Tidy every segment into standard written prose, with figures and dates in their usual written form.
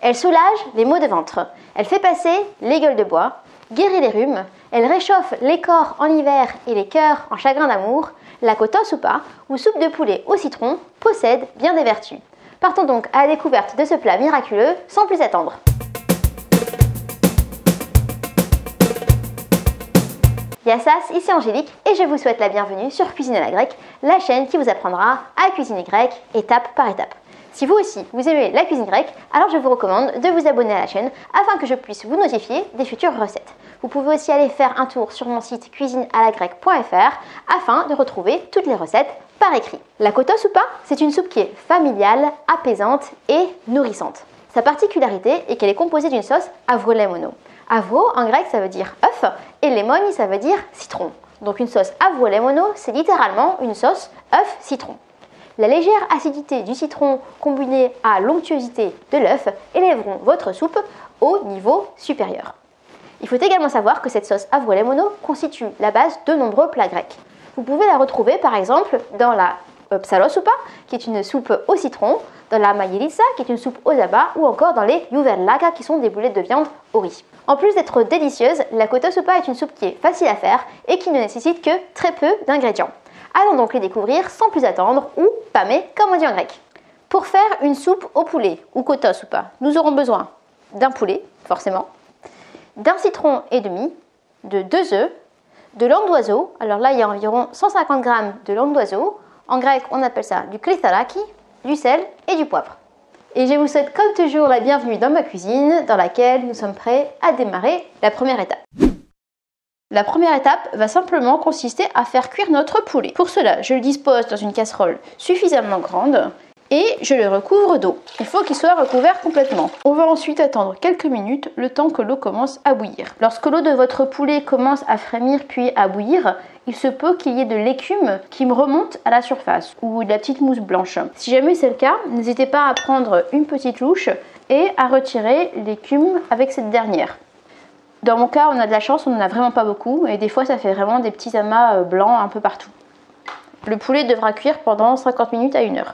Elle soulage les maux de ventre, elle fait passer les gueules de bois, guérit les rhumes, elle réchauffe les corps en hiver et les cœurs en chagrin d'amour. La kota soupa, ou soupe de poulet au citron, possède bien des vertus. Partons donc à la découverte de ce plat miraculeux sans plus attendre. Yassas, ici Angélique et je vous souhaite la bienvenue sur Cuisine à la grecque, la chaîne qui vous apprendra à cuisiner grec étape par étape. Si vous aussi vous aimez la cuisine grecque, alors je vous recommande de vous abonner à la chaîne afin que je puisse vous notifier des futures recettes. Vous pouvez aussi aller faire un tour sur mon site cuisinealagrecque.fr afin de retrouver toutes les recettes par écrit. La kota soupa, c'est une soupe qui est familiale, apaisante et nourrissante. Sa particularité est qu'elle est composée d'une sauce avrolemono. Avro en grec ça veut dire œuf et lemoni ça veut dire citron. Donc une sauce avrolemono c'est littéralement une sauce œuf-citron. La légère acidité du citron combinée à l'onctuosité de l'œuf élèveront votre soupe au niveau supérieur. Il faut également savoir que cette sauce avrolemono constitue la base de nombreux plats grecs. Vous pouvez la retrouver par exemple dans la psalo-soupa, qui est une soupe au citron, dans la mayelissa, qui est une soupe aux abats, ou encore dans les yuverlaka, qui sont des boulettes de viande au riz. En plus d'être délicieuse, la kota soupa est une soupe qui est facile à faire et qui ne nécessite que très peu d'ingrédients. Allons donc les découvrir sans plus attendre, ou pamé comme on dit en grec. Pour faire une soupe au poulet, ou kota soupa, nous aurons besoin d'un poulet, forcément, d'un citron et demi, de 2 œufs, de langue d'oiseau, alors là il y a environ 150 g de langue d'oiseau, en grec on appelle ça du klitharaki, du sel et du poivre. Et je vous souhaite comme toujours la bienvenue dans ma cuisine, dans laquelle nous sommes prêts à démarrer la première étape. La première étape va simplement consister à faire cuire notre poulet. Pour cela, je le dispose dans une casserole suffisamment grande et je le recouvre d'eau. Il faut qu'il soit recouvert complètement. On va ensuite attendre quelques minutes, le temps que l'eau commence à bouillir. Lorsque l'eau de votre poulet commence à frémir puis à bouillir, il se peut qu'il y ait de l'écume qui me remonte à la surface ou de la petite mousse blanche. Si jamais c'est le cas, n'hésitez pas à prendre une petite louche et à retirer l'écume avec cette dernière. Dans mon cas, on a de la chance, on n'en a vraiment pas beaucoup et des fois ça fait vraiment des petits amas blancs un peu partout. Le poulet devra cuire pendant 50 minutes à 1 heure.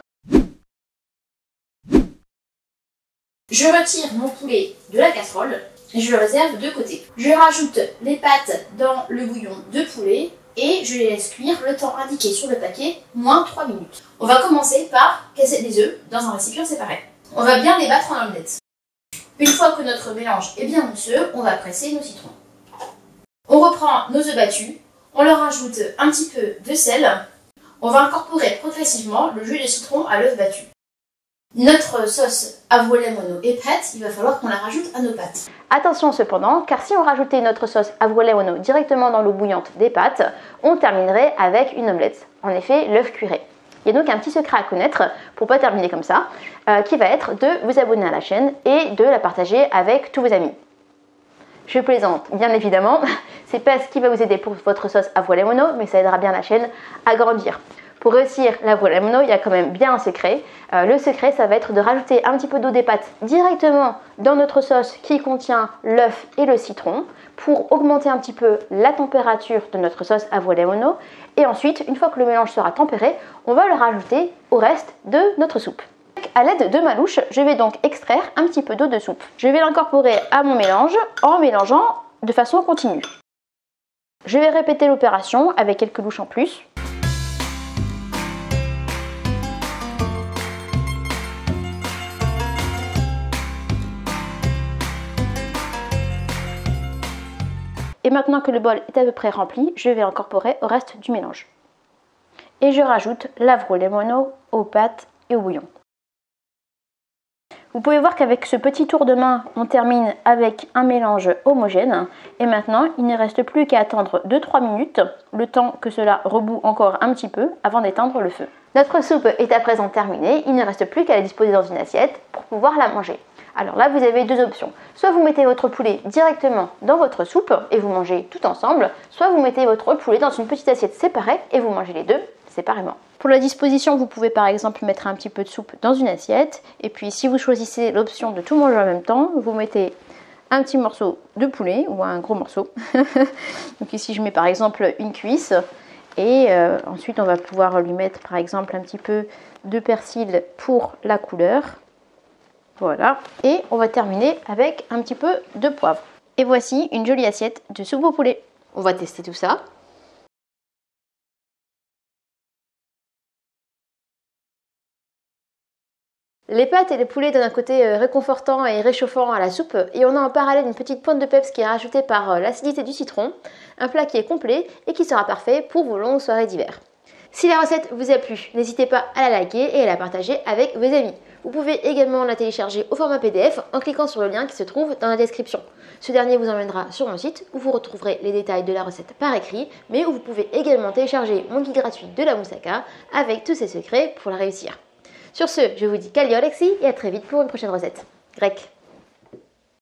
Je retire mon poulet de la casserole et je le réserve de côté. Je rajoute les pâtes dans le bouillon de poulet et je les laisse cuire le temps indiqué sur le paquet, moins 3 minutes. On va commencer par casser les œufs dans un récipient séparé. On va bien les battre en omelette. Une fois que notre mélange est bien mousseux, on va presser nos citrons. On reprend nos œufs battus, on leur ajoute un petit peu de sel. On va incorporer progressivement le jus de citron à l'œuf battu. Notre sauce avrolemono est prête, il va falloir qu'on la rajoute à nos pâtes. Attention cependant, car si on rajoutait notre sauce avrolemono directement dans l'eau bouillante des pâtes, on terminerait avec une omelette. En effet, l'œuf cuirait. Il y a donc un petit secret à connaître pour ne pas terminer comme ça, qui va être de vous abonner à la chaîne et de la partager avec tous vos amis. Je plaisante, bien évidemment, c'est pas ce qui va vous aider pour votre sauce avrolemono, mais ça aidera bien la chaîne à grandir. Pour réussir l'avrolemono, il y a quand même bien un secret. Le secret, ça va être de rajouter un petit peu d'eau des pâtes directement dans notre sauce qui contient l'œuf et le citron pour augmenter un petit peu la température de notre sauce avrolemono. Et ensuite, une fois que le mélange sera tempéré, on va le rajouter au reste de notre soupe. À l'aide de ma louche, je vais donc extraire un petit peu d'eau de soupe. Je vais l'incorporer à mon mélange en mélangeant de façon continue. Je vais répéter l'opération avec quelques louches en plus. Et maintenant que le bol est à peu près rempli, je vais incorporer au reste du mélange. Et je rajoute l'avrolemono aux pâtes et au bouillon. Vous pouvez voir qu'avec ce petit tour de main, on termine avec un mélange homogène. Et maintenant, il ne reste plus qu'à attendre 2-3 minutes, le temps que cela rebout encore un petit peu avant d'éteindre le feu. Notre soupe est à présent terminée, il ne reste plus qu'à la disposer dans une assiette pour pouvoir la manger. Alors là, vous avez deux options. Soit vous mettez votre poulet directement dans votre soupe et vous mangez tout ensemble, soit vous mettez votre poulet dans une petite assiette séparée et vous mangez les deux séparément. Pour la disposition, vous pouvez par exemple mettre un petit peu de soupe dans une assiette. Et puis si vous choisissez l'option de tout manger en même temps, vous mettez un petit morceau de poulet ou un gros morceau. Donc ici je mets par exemple une cuisse. Et ensuite on va pouvoir lui mettre par exemple un petit peu de persil pour la couleur. Voilà. Et on va terminer avec un petit peu de poivre. Et voici une jolie assiette de soupe au poulet. On va tester tout ça. Les pâtes et le poulet donnent un côté réconfortant et réchauffant à la soupe, et on a en parallèle une petite pointe de peps qui est rajoutée par l'acidité du citron, un plat qui est complet et qui sera parfait pour vos longues soirées d'hiver. Si la recette vous a plu, n'hésitez pas à la liker et à la partager avec vos amis. Vous pouvez également la télécharger au format PDF en cliquant sur le lien qui se trouve dans la description. Ce dernier vous emmènera sur mon site où vous retrouverez les détails de la recette par écrit, mais où vous pouvez également télécharger mon guide gratuit de la moussaka avec tous ses secrets pour la réussir. Sur ce, je vous dis Kali Alexis et à très vite pour une prochaine recette grecque.